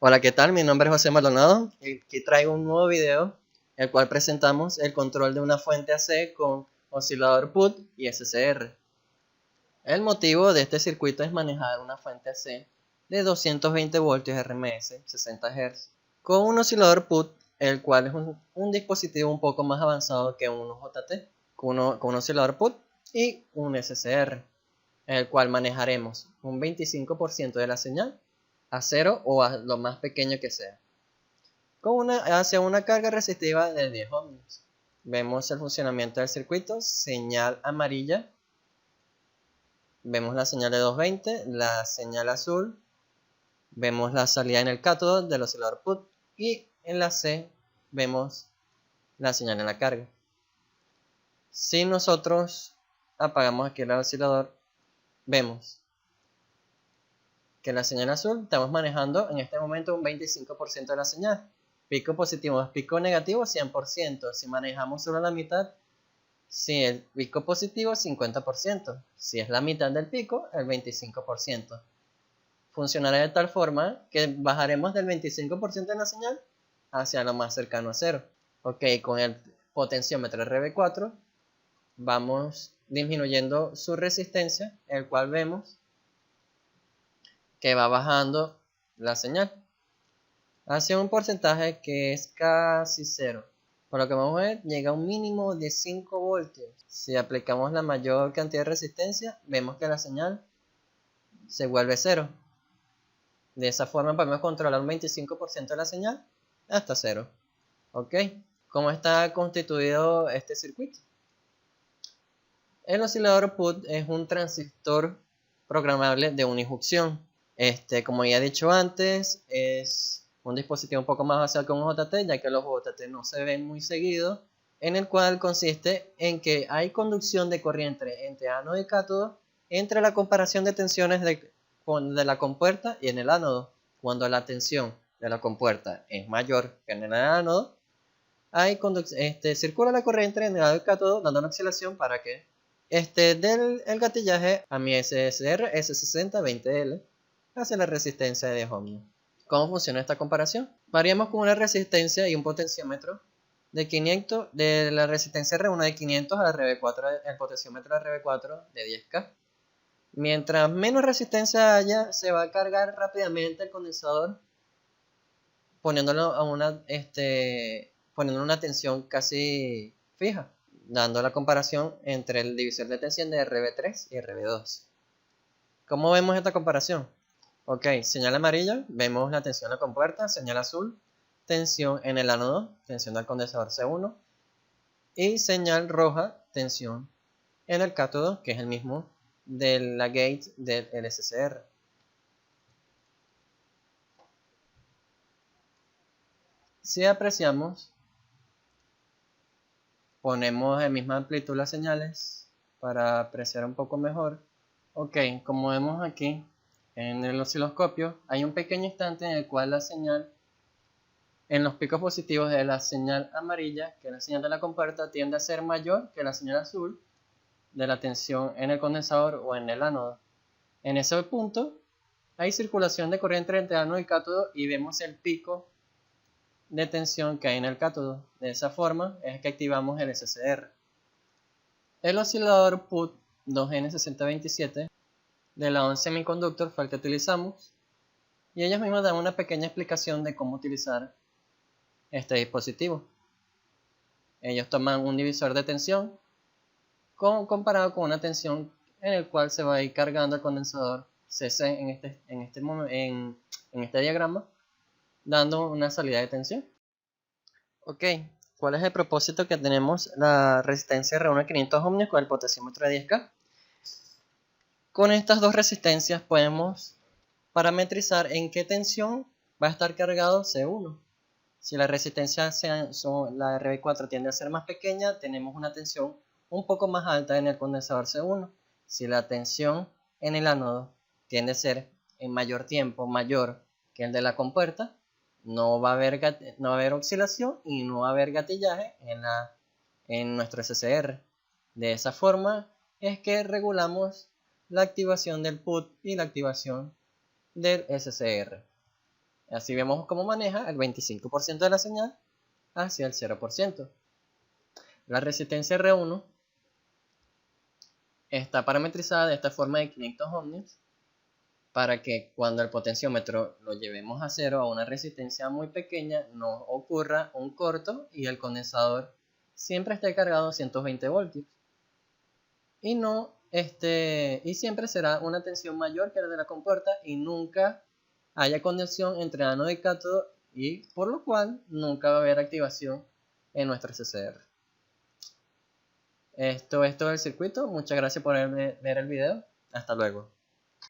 Hola, ¿qué tal? Mi nombre es José Maldonado y aquí traigo un nuevo video, el cual presentamos el control de una fuente AC con oscilador PUT y SCR. El motivo de este circuito es manejar una fuente AC de 220 voltios RMS, 60 Hz, con un oscilador PUT, el cual es un dispositivo un poco más avanzado que un JT, con un oscilador PUT y un SCR, el cual manejaremos un 25% de la señal a 0 o a lo más pequeño que sea, hacia una carga resistiva de 10 ohms. Vemos el funcionamiento del circuito, señal amarilla, vemos la señal de 220, la señal azul, vemos la salida en el cátodo del oscilador PUT y en la C vemos la señal en la carga. Si nosotros apagamos aquí el oscilador, vemos que la señal azul estamos manejando en este momento un 25% de la señal. Pico positivo más pico negativo 100%. Si manejamos solo la mitad, si el pico positivo 50%. Si es la mitad del pico, el 25%. Funcionará de tal forma que bajaremos del 25% de la señal hacia lo más cercano a cero. Ok, con el potenciómetro RB4 vamos disminuyendo su resistencia, el cual vemos que va bajando la señal hacia un porcentaje que es casi cero. Por lo que vamos a ver, llega a un mínimo de 5 voltios. Si aplicamos la mayor cantidad de resistencia, vemos que la señal se vuelve cero. De esa forma podemos controlar un 25% de la señal hasta cero. ¿Ok? ¿Cómo está constituido este circuito? El oscilador PUT es un transistor programable de unijuncción. Como ya he dicho antes, es un dispositivo un poco más avanzado que un JT, ya que los JT no se ven muy seguido, en el cual consiste en que hay conducción de corriente entre ánodo y cátodo entre la comparación de tensiones de la compuerta y en el ánodo. Cuando la tensión de la compuerta es mayor que en el ánodo, circula la corriente en el ánodo y cátodo dando una oscilación para que del el gatillaje a mi SSR S6020L hacia la resistencia de 10 ohms. ¿Cómo funciona esta comparación? Variamos con una resistencia y un potenciómetro de 500, de la resistencia R1 de 500 a la RB4, el potenciómetro RB4 de 10K. Mientras menos resistencia haya, se va a cargar rápidamente el condensador poniéndolo a poniendo una tensión casi fija, dando la comparación entre el divisor de tensión de RB3 y RB2. ¿Cómo vemos esta comparación? Ok, señal amarilla, vemos la tensión en la compuerta, señal azul, tensión en el ánodo, tensión del condensador C1, y señal roja, tensión en el cátodo, que es el mismo de la gate del SCR. Si apreciamos, ponemos en misma amplitud las señales para apreciar un poco mejor. Ok, como vemos aquí en el osciloscopio, hay un pequeño instante en el cual la señal en los picos positivos de la señal amarilla, que es la señal de la compuerta, tiende a ser mayor que la señal azul de la tensión en el condensador o en el ánodo. En ese punto hay circulación de corriente entre ánodo y cátodo y vemos el pico de tensión que hay en el cátodo. De esa forma es que activamos el SCR. El oscilador PUT 2N6027 de la ON Semiconductor fue el que utilizamos y ellos mismos dan una pequeña explicación de cómo utilizar este dispositivo. Ellos toman un divisor de tensión comparado con una tensión en el cual se va a ir cargando el condensador CC en este diagrama, dando una salida de tensión. Ok, ¿cuál es el propósito que tenemos la resistencia R1 de 500 ohms con el potenciómetro de 10K? Con estas dos resistencias podemos parametrizar en qué tensión va a estar cargado C1. Si la resistencia la RB4 tiende a ser más pequeña, tenemos una tensión un poco más alta en el condensador C1. Si la tensión en el ánodo tiende a ser en mayor tiempo mayor que el de la compuerta, no va a haber oscilación y no va a haber gatillaje en nuestro SCR. De esa forma es que regulamos la activación del PUT y la activación del SCR. Así vemos cómo maneja el 25% de la señal hacia el 0%. La resistencia R1 está parametrizada de esta forma de 500 ohms para que cuando el potenciómetro lo llevemos a 0, a una resistencia muy pequeña, no ocurra un corto y el condensador siempre esté cargado a 220 voltios. Y siempre será una tensión mayor que la de la compuerta y nunca haya conexión entre ánodo y cátodo, y por lo cual nunca va a haber activación en nuestro CCR. Esto es todo el circuito. Muchas gracias por ver el video. Hasta luego.